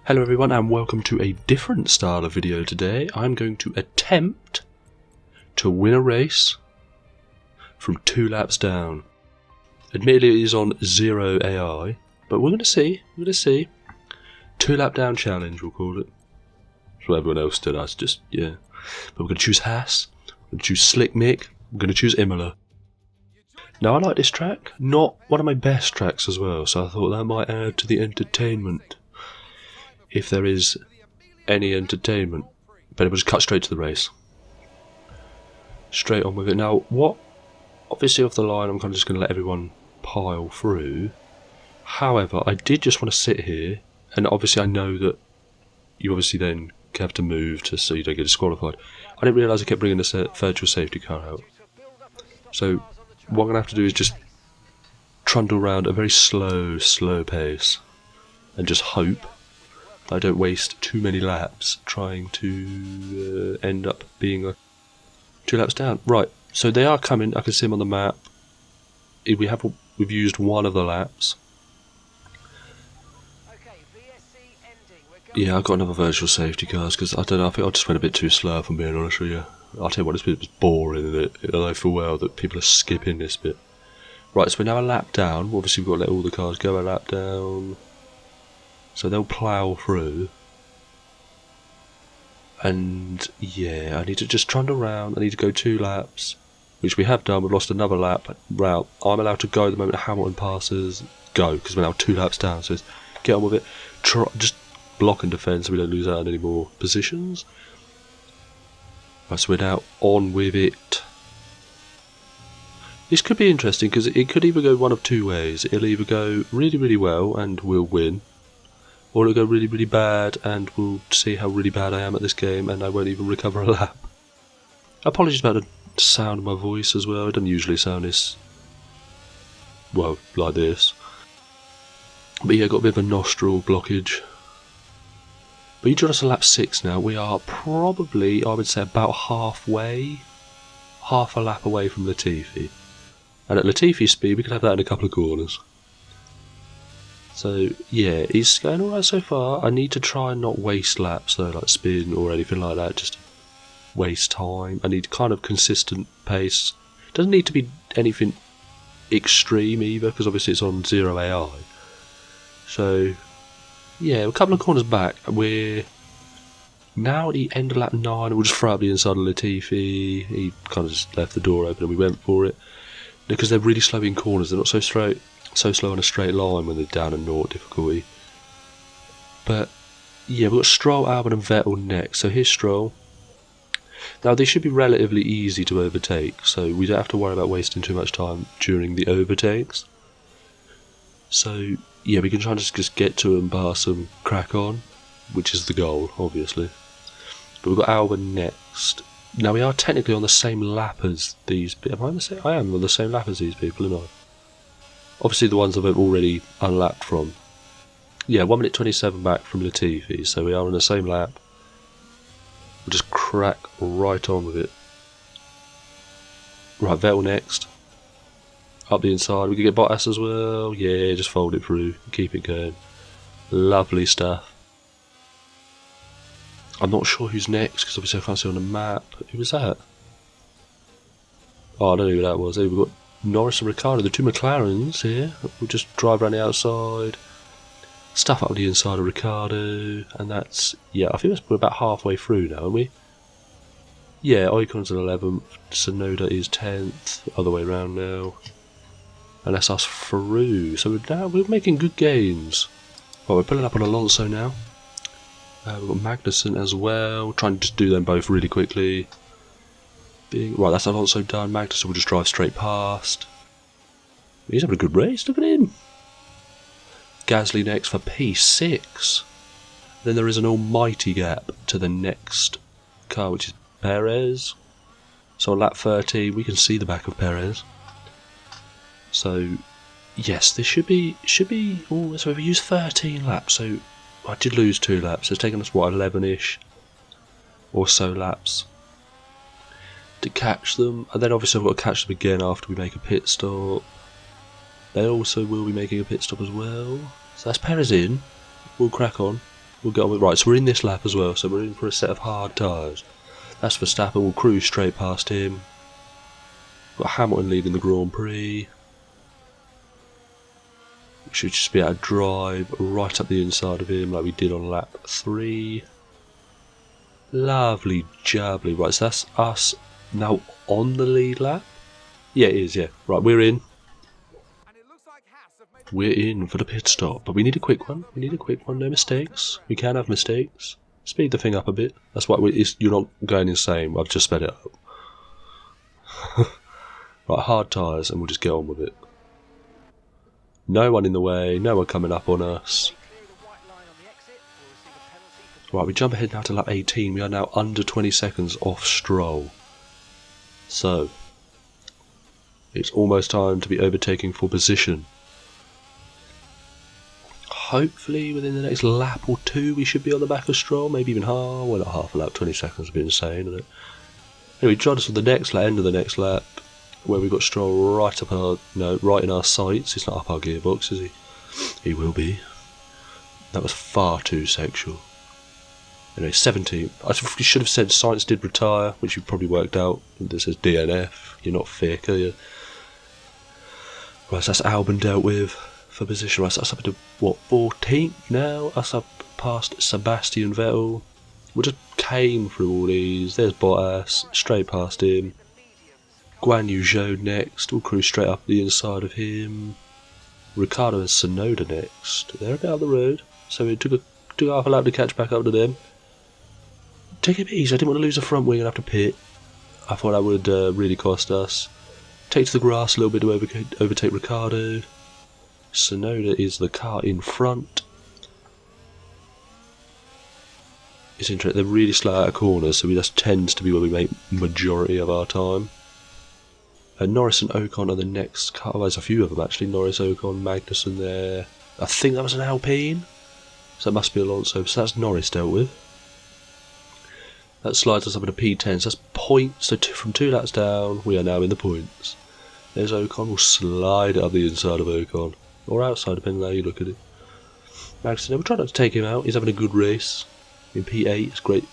Hello everyone and welcome to a different style of video today. I'm going to attempt to win a race from 2 laps down. Admittedly it is on 0 AI, but we're going to see. 2 lap down challenge we'll call it. That's what everyone else did, But we're going to choose Haas, we're going to choose Slick Mick, we're going to choose Imola. Now I like this track, not one of my best tracks as well, so I thought that might add to the entertainment. If there is any entertainment. But we'll just cut straight to the race. Straight on with it. Now, obviously off the line, I'm kind of just going to let everyone pile through. However, I did just want to sit here, and obviously I know that you obviously then have to move so you don't get disqualified. I didn't realise I kept bringing the virtual safety car out. So, what I'm going to have to do is just trundle around at a very slow pace, and just hope I don't waste too many laps trying to end up being 2 laps down. Right, so they are coming. I can see them on the map. We've used one of the laps. Yeah, I've got another virtual safety cars because I don't know. I think I just went a bit too slow. If I'm being honest with you, I'll tell you what, this bit was boring, isn't it? And I feel well that people are skipping this bit. Right, so we're now a lap down. Obviously, we've got to let all the cars go a lap down. So they'll plough through. And yeah, I need to just trundle around. I need to go 2 laps, which we have done. We've lost another lap. Route. I'm allowed to go the moment Hamilton passes. Go, because we're now 2 laps down. So get on with it. Just block and defend so we don't lose out on any more positions. Right, so we're now on with it. This could be interesting because it could either go one of 2 ways. It'll either go really well and we'll win, or it'll go really bad and we'll see how really bad I am at this game and I won't even recover a lap. Apologies about the sound of my voice as well. It doesn't usually sound this, well, like this. But yeah, got a bit of a nostril blockage. But you join us at lap 6 now. We are probably, I would say, about half a lap away from Latifi. And at Latifi's speed, we could have that in a couple of corners. So yeah, he's going alright so far. I need to try and not waste laps though, like spin or anything like that, just waste time. I need kind of consistent pace. Doesn't need to be anything extreme either, because obviously it's on 0 AI. So yeah, a couple of corners back. We're now at the end of lap 9. We'll just throw up the inside of Latifi. He kind of just left the door open and we went for it. Because they're really slow in corners, they're not so slow on a straight line when they're down at 0 difficulty. But yeah, we've got Stroll, Albon and Vettel next. So here's Stroll. Now they should be relatively easy to overtake, so we don't have to worry about wasting too much time during the overtakes. So yeah, we can try and just get to them, pass them, crack on, which is the goal, obviously. But we've got Albon next. Now we are technically on the same lap as these people. Am I on the same? I am on the same lap as these people, am I? Obviously the ones I've already unlapped from. Yeah, 1 minute 27 back from Latifi, so we are on the same lap. We'll just crack right on with it. Right, Vettel next. Up the inside, we can get Bottas as well. Yeah, just fold it through, keep it going. Lovely stuff. I'm not sure who's next, because obviously I can't see on the map. Who was that? Oh, I don't know who that was. We've got Norris and Ricciardo, the 2 McLarens here. We'll just drive around the outside, stuff up the inside of Ricciardo, and that's, yeah, I think we're about halfway through now, aren't we? Yeah, Ocon's at 11th, Tsunoda is 10th, other way around now, and that's us through. So we're making good gains. Right, we're pulling up on Alonso now. We've got Magnussen as well, trying to just do them both really quickly. Right, that's Alonso done. Magnussen will just drive straight past. He's having a good race, look at him. Gasly next for P6. Then there is an almighty gap to the next car, which is Perez. So on lap 30, we can see the back of Perez. So yes, this should be. Oh, so we've used 13 laps. So I did lose 2 laps. It's taken us what, 11ish or so laps to catch them, and then obviously I've got to catch them again after we make a pit stop. They also will be making a pit stop as well. So that's Perez in. We'll crack on. We'll get on with right. So we're in this lap as well. So we're in for a set of hard tyres. That's Verstappen. We'll cruise straight past him. Got Hamilton leading the Grand Prix. We should just be able to drive right up the inside of him like we did on lap 3. Lovely jubbly. Right, so that's us now on the lead lap. Yeah, it is, yeah. Right, we're in. We're in for the pit stop, but we need a quick one. We need a quick one, no mistakes. We can have mistakes. Speed the thing up a bit. That's why you're not going insane. I've just sped it up. Right, hard tyres, and we'll just get on with it. No one in the way, no one coming up on us. Right, we jump ahead now to lap 18. We are now under 20 seconds off Stroll. So, it's almost time to be overtaking for position. Hopefully within the next lap or two we should be on the back of Stroll, maybe even half, well not half a lap, 20 seconds would be insane, isn't it? Anyway, join us for the next lap, end of the next lap, where we've got Stroll right up our, no, right in our sights. He's not up our gearbox, is he? He will be. That was far too sexual. Anyway, 17. I should have said Sainz did retire, which you've probably worked out. This is DNF. You're not thick, are you? Right, so that's Albon dealt with for position. Right, so that's up to, what, 14th now? That's up past Sebastian Vettel. We just came through all these. There's Bottas, straight past him. Guan Yu Zhou next. We'll cruise straight up the inside of him. Ricciardo and Tsunoda next. They're a bit up the road, so it took half a lap to catch back up to them. Take it easy. I didn't want to lose the front wing and have to pit. I thought that would really cost us. Take to the grass a little bit to overtake Ricciardo. Tsunoda is the car in front. It's interesting. They're really slow out of corners, so that tends to be where we make majority of our time. Norris and Ocon are the next car. Well, there's a few of them actually. Norris, Ocon, Magnussen there. I think that was an Alpine. So that must be Alonso. So that's Norris dealt with. That slides us up into P10. So that's points. So from 2 laps down, we are now in the points. There's Ocon. We'll slide it up the inside of Ocon. Or outside, depending on how you look at it. Magnussen, we'll try not to take him out. He's having a good race. In P8, it's a great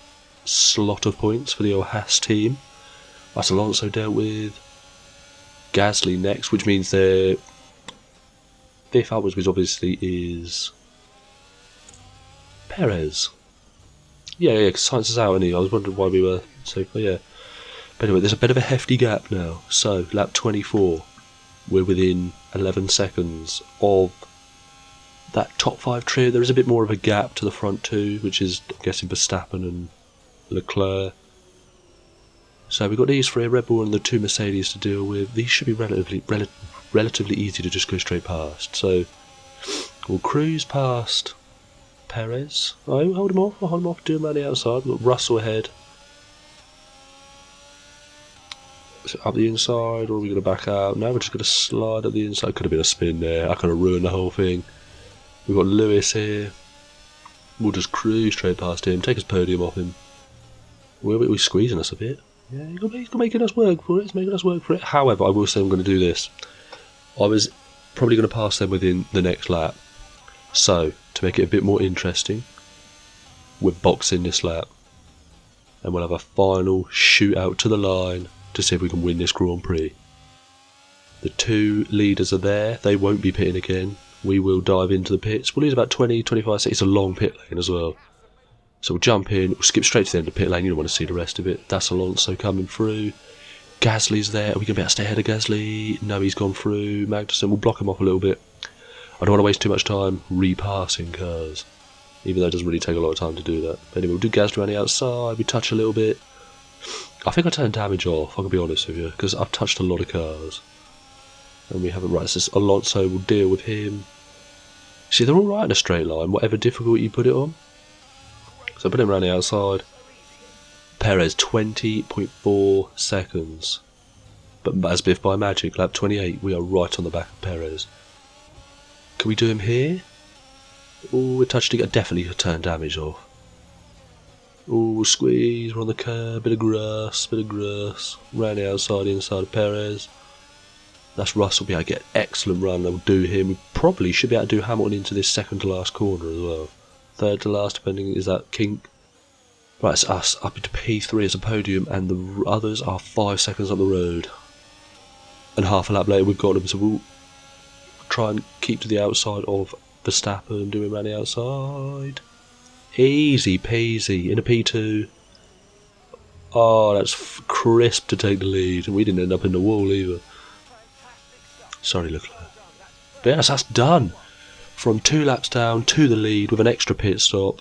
slot of points for the old Haas team. That's Alonso dealt with. Gasly next, which means their 5th upwards, which obviously is Perez. Yeah, because Sainz is out, isn't he? I was wondering why we were so far, yeah. But anyway, there's a bit of a hefty gap now. So, lap 24, we're within 11 seconds of that top 5 trio. There is a bit more of a gap to the front 2, which is, I'm guessing, Verstappen and Leclerc. So we've got these 3, Red Bull and the 2 Mercedes to deal with. These should be relatively easy to just go straight past. So we'll cruise past Perez. Oh, hold him off. I'll hold him off. Do him around the outside. We've got Russell ahead. Is it up the inside, or are we going to back out? No, we're just going to slide up the inside. Could have been a spin there. I could have ruined the whole thing. We've got Lewis here. We'll just cruise straight past him. Take his podium off him. We're squeezing us a bit. Yeah, he's making us work for it. He's making us work for it. However, I will say I'm going to do this. I was probably going to pass them within the next lap. So, to make it a bit more interesting, we're boxing this lap. And we'll have a final shootout to the line to see if we can win this Grand Prix. The 2 leaders are there. They won't be pitting again. We will dive into the pits. We'll lose about 20-25 seconds. It's a long pit lane as well. So we'll jump in, we'll skip straight to the end of the pit lane. You don't want to see the rest of it. That's Alonso coming through. Gasly's there. Are we going to be able to stay ahead of Gasly? No, he's gone through. Magnussen, we'll block him off a little bit. I don't want to waste too much time repassing cars, even though it doesn't really take a lot of time to do that. But anyway, we'll do Gasly around the outside. We touch a little bit. I think I turned damage off, I can be honest with you, because I've touched a lot of cars. And we haven't. Right, so Alonso will deal with him. See, they're all right in a straight line, whatever difficulty you put it on. So I put him around the outside. Perez, 20.4 seconds. But as if by magic, lap 28, we are right on the back of Perez. Can we do him here? Oh, we're touched again. Definitely turn damage off. Oh, squeeze, we're on the curb, bit of grass. Round the outside, inside of Perez. That's Russell, be able to get an excellent run. We'll do him. We probably should be able to do Hamilton into this second to last corner as well. third to last, depending, is that kink. Right, it's us up into P3 as a podium, and the others are 5 seconds up the road. And half a lap later, we've got them, so we'll try and keep to the outside of Verstappen, do him around the outside. Easy peasy in a P2. Oh, that's crisp to take the lead, and we didn't end up in the wall either. Sorry, Leclerc. But yes, that's done. From 2 laps down to the lead with an extra pit stop.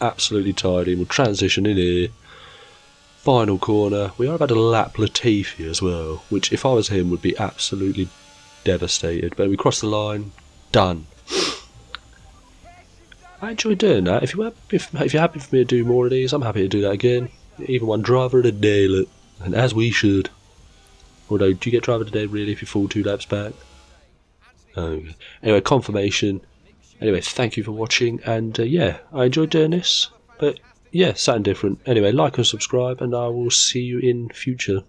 Absolutely tidy. We'll transition in here. Final corner. We are about to lap Latifi as well, which if I was him would be absolutely devastated. But we cross the line. Done. I enjoy doing that. If you're happy for me to do more of these, I'm happy to do that again. Even one driver of the day, look. And as we should. Although, do you get driver of the day really if you fall 2 laps back? Anyway, confirmation. Anyway, thank you for watching, and yeah, I enjoyed doing this, but yeah, something different. Anyway, like and subscribe, and I will see you in future.